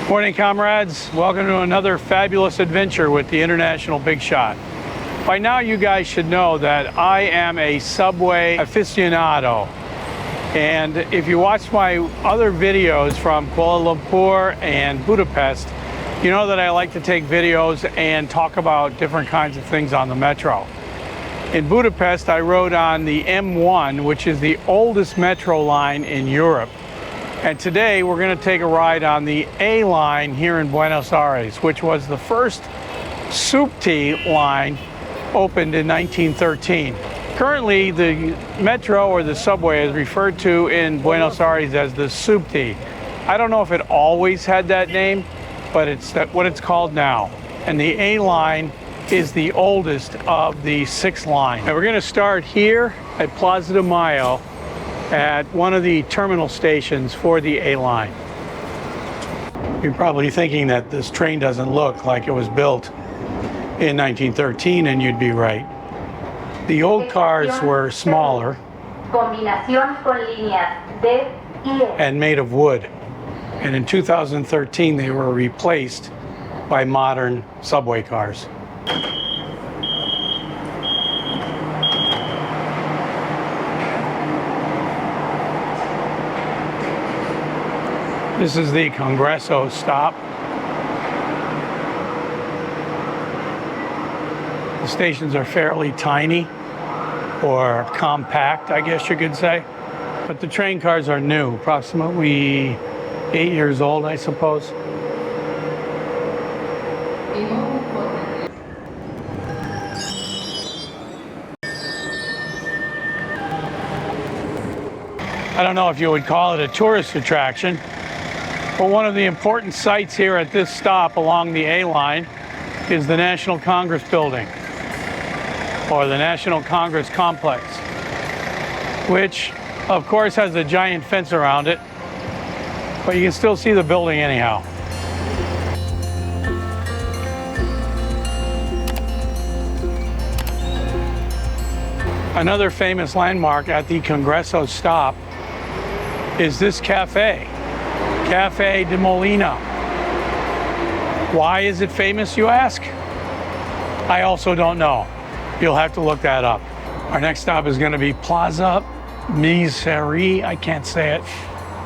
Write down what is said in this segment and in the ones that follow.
Morning, comrades. Welcome to another fabulous adventure with the International Big Shot. By now you guys should know that I am a subway aficionado. And if you watch my other videos from Kuala Lumpur and Budapest, you know that I like to take videos and talk about different kinds of things on the metro. In Budapest, I rode on the M1, which is the oldest metro line in Europe. And today we're going to take a ride on the A line here in Buenos Aires, which was the first Subte line opened in 1913. Currently, the metro or the subway is referred to in Buenos Aires as the Subte. I don't know if it always had that name, but it's what it's called now. And the A line is the oldest of the 6 lines. And we're going to start here at Plaza de Mayo at one of the terminal stations for the A line. You're probably thinking that this train doesn't look like it was built in 1913, and you'd be right. The old cars were smaller and made of wood. And in 2013, they were replaced by modern subway cars. This is the Congreso stop. The stations are fairly tiny, or compact, I guess you could say. But the train cars are new, approximately 8 years old, I suppose. I don't know if you would call it a tourist attraction, but one of the important sites here at this stop along the A line is the National Congress Building, or the National Congress Complex, which of course has a giant fence around it, but you can still see the building anyhow. Another famous landmark at the Congreso stop is this cafe, Cafe de Molina. Why is it famous, you ask? I also don't know. You'll have to look that up. Our next stop is going to be Plaza Miserere. I can't say it.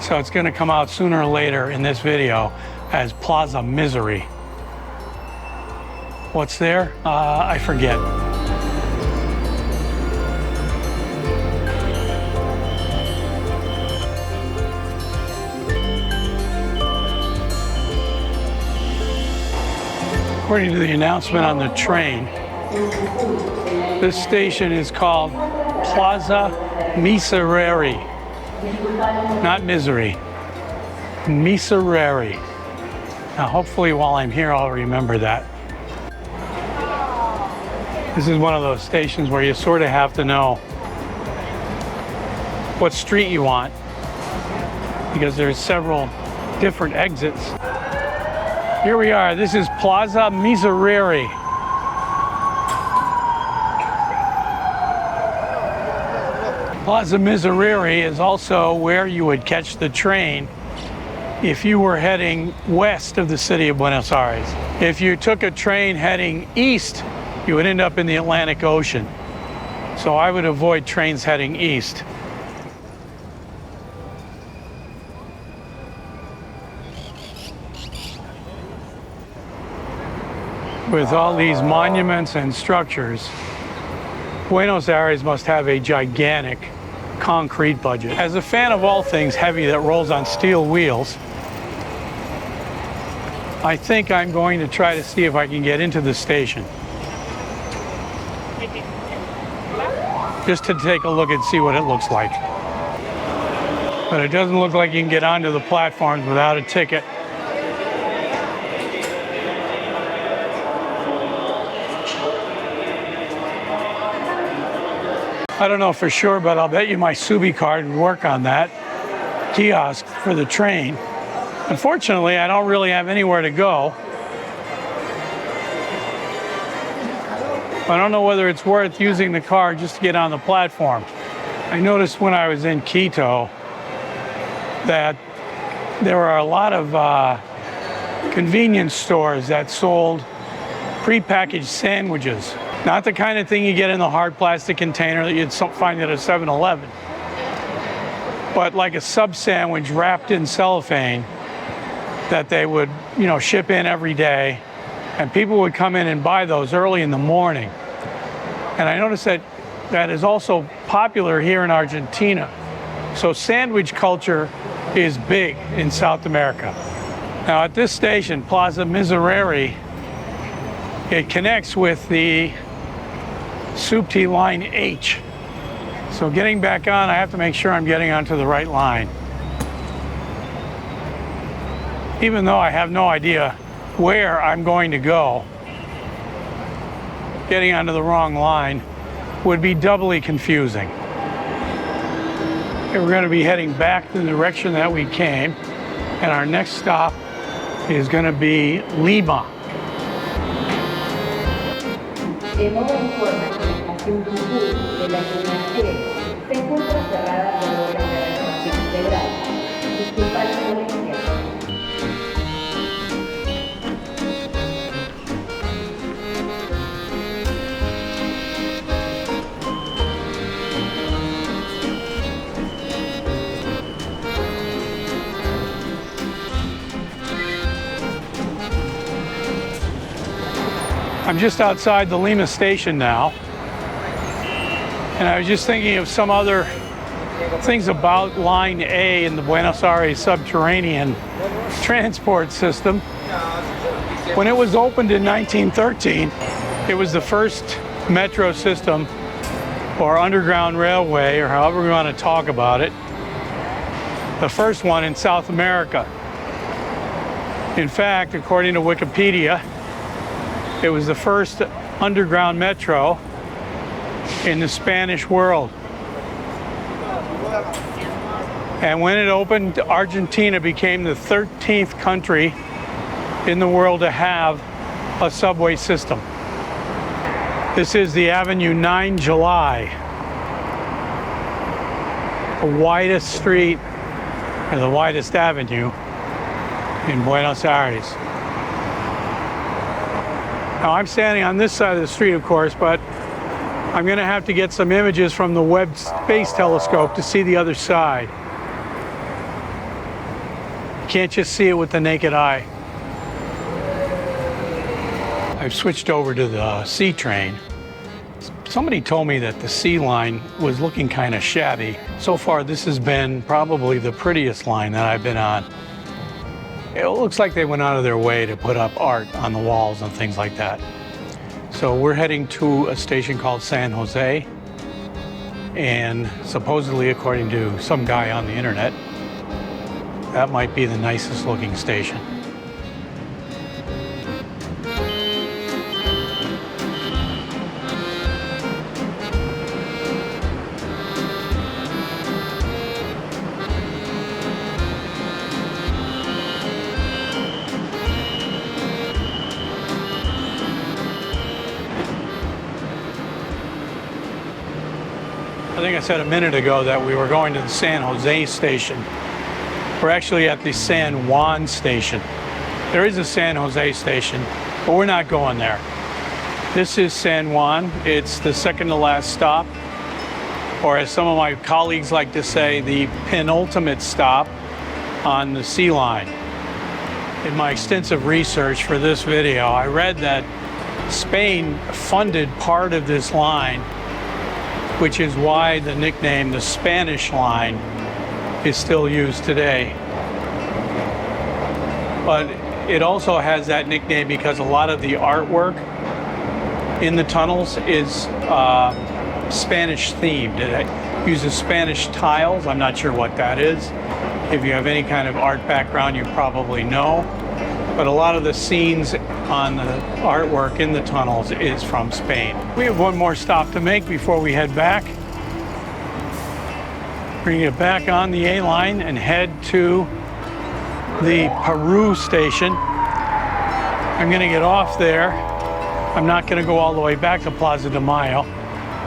So it's going to come out sooner or later in this video as Plaza Miserere. What's there? I forget. According to the announcement on the train, this station is called Plaza Miserere, not Misery, Miserere. Now hopefully while I'm here I'll remember that. This is one of those stations where you sort of have to know what street you want, because there's several different exits. Here we are. This is Plaza Miserere. Plaza Miserere is also where you would catch the train if you were heading west of the city of Buenos Aires. If you took a train heading east, you would end up in the Atlantic Ocean. So I would avoid trains heading east. With all these monuments and structures, Buenos Aires must have a gigantic concrete budget. As a fan of all things heavy that rolls on steel wheels, I think I'm going to try to see if I can get into the station, just to take a look and see what it looks like. But it doesn't look like you can get onto the platforms without a ticket. I don't know for sure, but I'll bet you my Subi card would work on that kiosk for the train. Unfortunately, I don't really have anywhere to go. I don't know whether it's worth using the card just to get on the platform. I noticed when I was in Quito that there are a lot of convenience stores that sold prepackaged sandwiches. Not the kind of thing you get in the hard plastic container that you'd find at a 7-Eleven, but like a sub sandwich wrapped in cellophane that they would, ship in every day, and people would come in and buy those early in the morning. And I noticed that is also popular here in Argentina. So sandwich culture is big in South America. Now at this station, Plaza Miserere, it connects with the Subte line H. So getting back on, I have to make sure I'm getting onto the right line. Even though I have no idea where I'm going to go, getting onto the wrong line would be doubly confusing. Okay, we're going to be heading back in the direction that we came, and our next stop is going to be Lima. De modo informa que la estación Juan de la Linea C se encuentra cerrada por obras de renovación integral. Disculpa la molestia. I'm just outside the Lima station now, and I was just thinking of some other things about Line A in the Buenos Aires subterranean transport system. When it was opened in 1913, it was the first metro system or underground railway, or however we want to talk about it, the first one in South America. In fact, according to Wikipedia, it was the first underground metro in the Spanish world. And when it opened, Argentina became the 13th country in the world to have a subway system. This is the Avenue 9 July, the widest street, or the widest avenue in Buenos Aires. Now I'm standing on this side of the street, of course, but I'm going to have to get some images from the Webb Space Telescope to see the other side. You can't just see it with the naked eye. I've switched over to the C train. Somebody told me that the C line was looking kind of shabby. So far, this has been probably the prettiest line that I've been on. It looks like they went out of their way to put up art on the walls and things like that. So we're heading to a station called San Jose, and supposedly, according to some guy on the internet, that might be the nicest looking station. I think I said a minute ago that we were going to the San Jose station. We're actually at the San Juan station. There is a San Jose station, but we're not going there. This is San Juan. It's the second to last stop, or as some of my colleagues like to say, the penultimate stop on the C line. In my extensive research for this video, I read that Spain funded part of this line, which is why the nickname, the Spanish line, is still used today. But it also has that nickname because a lot of the artwork in the tunnels is Spanish themed. It uses Spanish tiles. I'm not sure what that is. If you have any kind of art background, you probably know. But a lot of the scenes on the artwork in the tunnels is from Spain. We have one more stop to make before we head back. We're gonna get back on the A line and head to the Peru station. I'm gonna get off there. I'm not gonna go all the way back to Plaza de Mayo.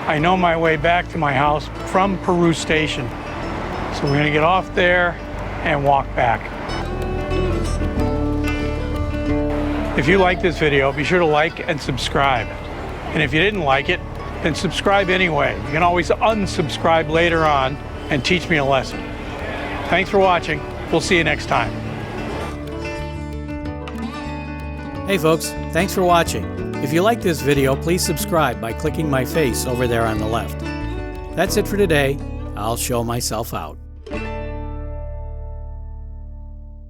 I know my way back to my house from Peru station. So we're gonna get off there and walk back. If you like this video, be sure to like and subscribe. And if you didn't like it, then subscribe anyway. You can always unsubscribe later on and teach me a lesson. Thanks for watching. We'll see you next time. Hey folks, thanks for watching. If you like this video, please subscribe by clicking my face over there on the left. That's it for today. I'll show myself out.